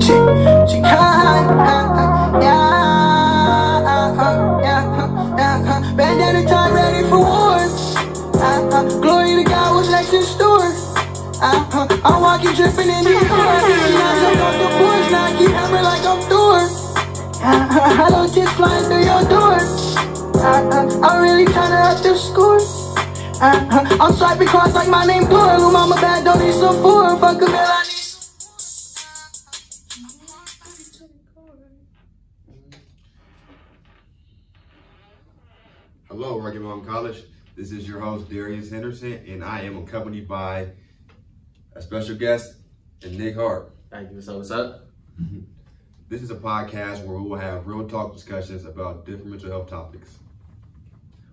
She can't, bandana tie ready for war. Glory to God, what's next in store? I'm walking, dripping in the air. I jump off the porch, now I keep hammer like I'm Thor. Hello, kids flying through your door. I'm really tryna up the score. I'm swiping cards like my name Thor. Little mama bad, don't need some four. Fuck a man, I need Hello, Rocky Mountain College. This is your host, Darius Henderson, and I am accompanied by a special guest, Nick Hart. Thank you. So what's up? This is a podcast where we will have real talk discussions about different mental health topics.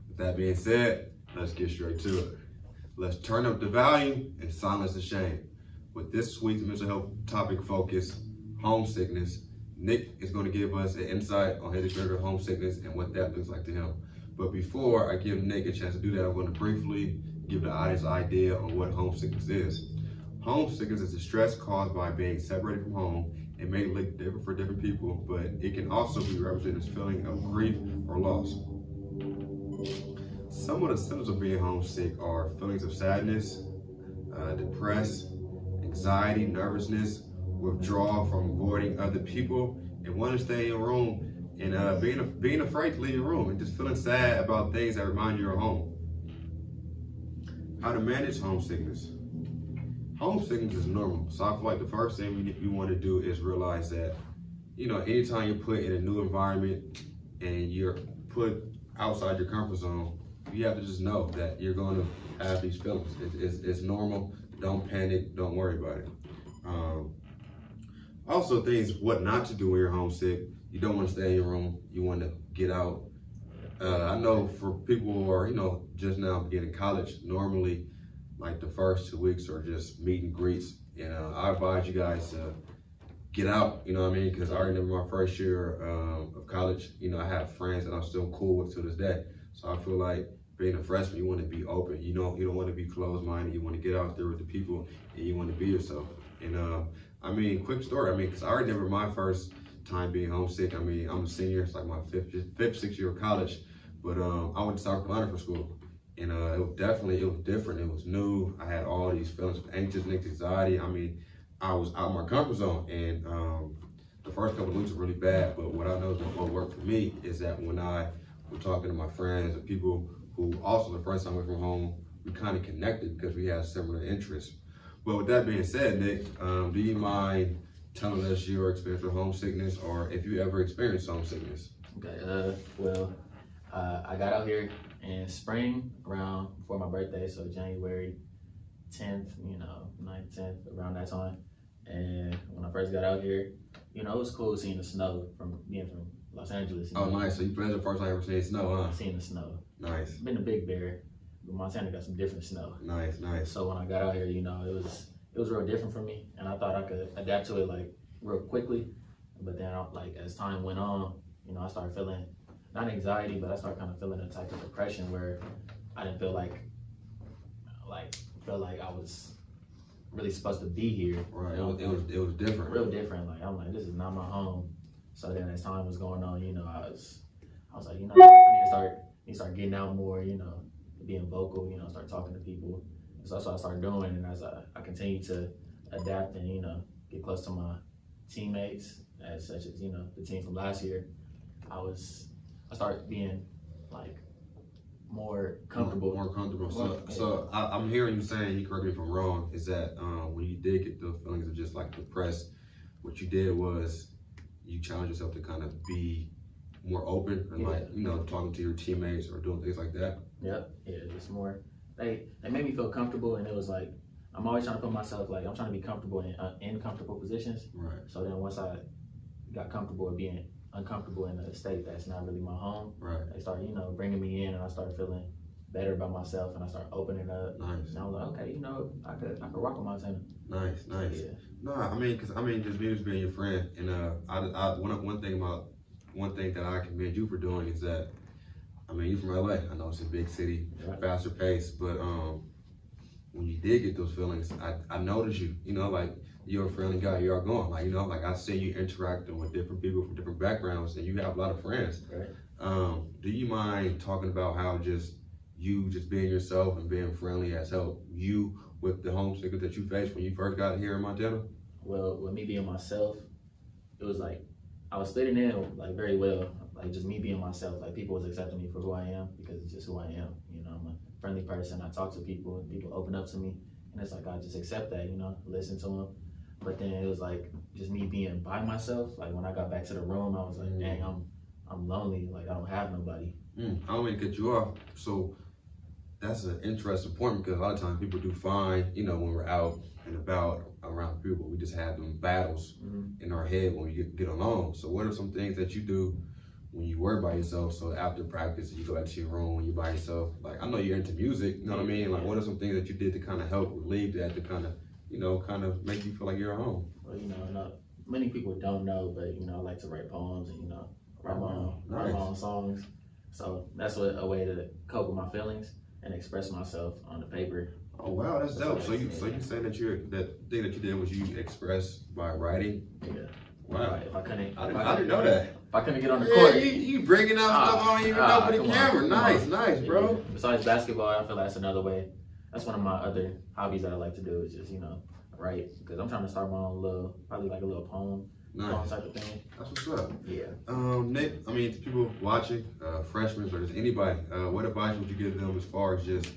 With that being said, let's get straight to it. Let's turn up the volume and silence the shame. With this week's mental health topic focus, homesickness, Nick is going to give us an insight on his experience with homesickness and what that looks like to him. But before I give Nick a chance to do that, I'm going to briefly give the audience an idea on what homesickness is. Homesickness is the stress caused by being separated from home. It may look different for different people, but it can also be represented as feeling of grief or loss. Some of the symptoms of being homesick are feelings of sadness, depressed, anxiety, nervousness, withdrawal from avoiding other people, and wanting to stay in your room, and being afraid to leave your room, and just feeling sad about things that remind you of home. How to manage homesickness. Homesickness is normal, so I feel like the first thing you want to do is realize that, anytime you're put in a new environment and you're put outside your comfort zone, you have to just know that you're going to have these feelings. It's normal. Don't panic. Don't worry about it. Also, things what not to do when you're homesick. You don't want to stay in your room. You want to get out. I know for people who are, just now beginning college, normally like the first 2 weeks are just meet and greets. And I advise you guys to get out, you know what I mean? Because I remember my first year of college, I have friends that I'm still cool with to this day. So I feel like being a freshman, you want to be open. You don't want to be closed-minded. You want to get out there with the people and you want to be yourself. And quick story, because I remember my first time being homesick. I'm a senior, it's like my fifth, sixth year of college, but I went to South Carolina for school, and it was different. It was new. I had all these feelings of anxiety. I was out of my comfort zone, and the first couple of weeks were really bad. But what I know that what worked for me is that when I was talking to my friends and people who also the first time away from home, we kind of connected because we had similar interests. But with that being said, Nick, do you mind telling us your experience with homesickness, or if you ever experienced homesickness? Okay, I got out here in spring around before my birthday, so January 10th, 9th, 10th, around that time. And when I first got out here, it was cool seeing the snow from being from Los Angeles. Oh, nice. So you that's the first time you ever seen snow, huh? Seeing the snow. Nice. Been to Big Bear, but Montana got some different snow. Nice. So when I got out here, it was real different for me, and I thought I could adapt to it like real quickly. But then as time went on, I started feeling not anxiety, but I started kind of feeling a type of depression where I didn't feel like I was really supposed to be here. Right. It was different. Real different. Like I'm like, this is not my home. So then as time was going on, I was like, I need to start getting out more, being vocal, start talking to people. So that's what I started doing, and as I continued to adapt and get close to my teammates, such as the team from last year, I started being like more comfortable. More comfortable. So I'm hearing you saying, you correct me if I'm wrong, is that when you did get the feelings of just like depressed, what you did was you challenged yourself to kind of be more open and talking to your teammates or doing things like that. Yep. Yeah, just more. They made me feel comfortable, and it was like I'm always trying to put myself I'm trying to be comfortable in comfortable positions. Right. So then once I got comfortable with being uncomfortable in a state that's not really my home, right, they started bringing me in, and I started feeling better about myself, and I started opening up. Nice. And I was like, okay, I could rock with Montana. Nice. Yeah. No, just me being your friend, and one thing that I commend you for doing is that, you're from LA. I know it's a big city, faster pace, but when you did get those feelings, I noticed you, you're a friendly guy, you are going. Like, you know, like I see you interacting with different people from different backgrounds, and you have a lot of friends. Right. Do you mind talking about how you just being yourself and being friendly has helped you with the homesickness that you faced when you first got here in Montana? Well, with me being myself, it was like I was fitting in like very well. Like just me being myself, like people was accepting me for who I am because it's just who I am. You know, I'm a friendly person. I talk to people and people open up to me, and it's like I just accept that. You know, listen to them. But then it was like just me being by myself. Like when I got back to the room, I was like, dang, I'm lonely. Like I don't have nobody. I don't mean to cut you off. So that's an interesting point because a lot of times people do find, you know, when we're out and about around people, we just have them battles in our head when we get alone. So what are some things that you do when you work by yourself? So after practice, you go back to your room when you're by yourself. Like I know you're into music, you know what I mean? Like what are some things that you did to kind of help relieve that, to kind of, you know, kind of make you feel like you're at home? Well, you know, not many people don't know, but you know, I like to write poems and you know, write my own songs. So that's a way to cope with my feelings and express myself on the paper. Oh wow, that's dope. So you say that that thing that you did was you express by writing? Yeah. Wow. If I couldn't, I didn't know that. If I couldn't get on the court. You bringing out stuff I don't even know for the camera. Nice, bro. Yeah. Besides basketball, I feel like that's another way. That's one of my other hobbies that I like to do is just, you know, write. Because I'm trying to start my own probably like a little poem. Poem type of thing. That's what's up. Yeah. Nick, I mean, to people watching, freshmen or just anybody, what advice would you give them as far as just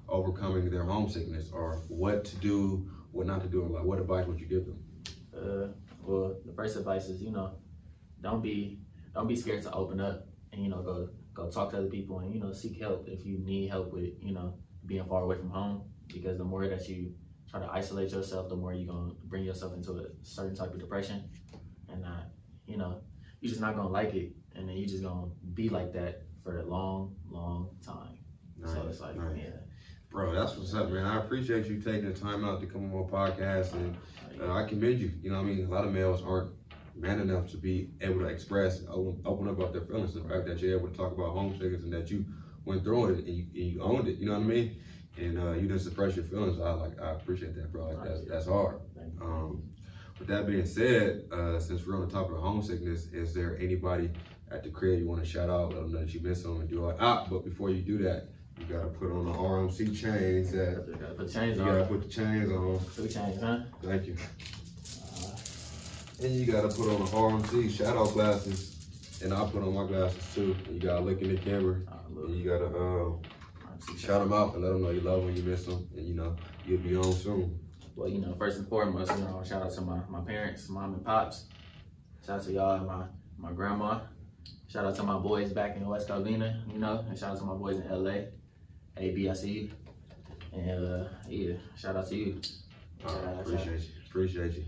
overcoming their homesickness, or what to do, what not to do? Like, what advice would you give them? Well, the first advice is, you know, don't be scared to open up and, you know, go talk to other people and, you know, seek help if you need help with, you know, being far away from home. Because the more that you try to isolate yourself, the more you're going to bring yourself into a certain type of depression. And, you know, you're just not going to like it. And then you're just going to be like that for a long, long time. Nice, so it's like, yeah. Bro, that's what's up, man. I appreciate you taking the time out to come on my podcast, and I commend you. You know what I mean? A lot of males aren't man enough to be able to express, open up about their feelings. The fact that you're able to talk about homesickness and that you went through it and you owned it, you know what I mean? And you didn't suppress your feelings. I appreciate that, bro. Like that's hard. With that being said, since we're on the topic of homesickness, is there anybody at the crib you want to shout out, let them know that you miss them and do all that? But before you do that, you gotta put on the RMC chains. You gotta put the chains on. 2 chains, huh? Thank you. And you gotta put on the RMC shadow glasses, and I'll put on my glasses too. And you gotta look in the camera, and you gotta shout them out and let them know you love them, you miss them, and you know you'll be on soon. Well, you know, first and foremost, you know, shout out to my parents, mom and pops. Shout out to y'all and my grandma. Shout out to my boys back in West Covina, you know, and shout out to my boys in LA. AB, I see you. And yeah, shout out to you. Appreciate you.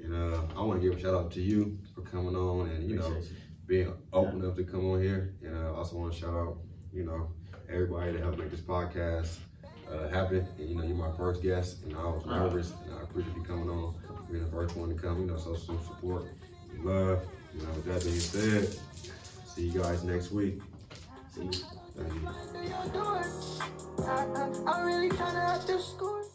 And I want to give a shout out to you for coming on and, you know, being open enough to come on here. And I also want to shout out, you know, everybody that helped make this podcast happen. And, you know, you're my first guest, and I was nervous. And I appreciate you coming on, being the first one to come, you know, so some support, love. You know, with that being said, see you guys next week. See you. Thank you. I'm really trying to up the score.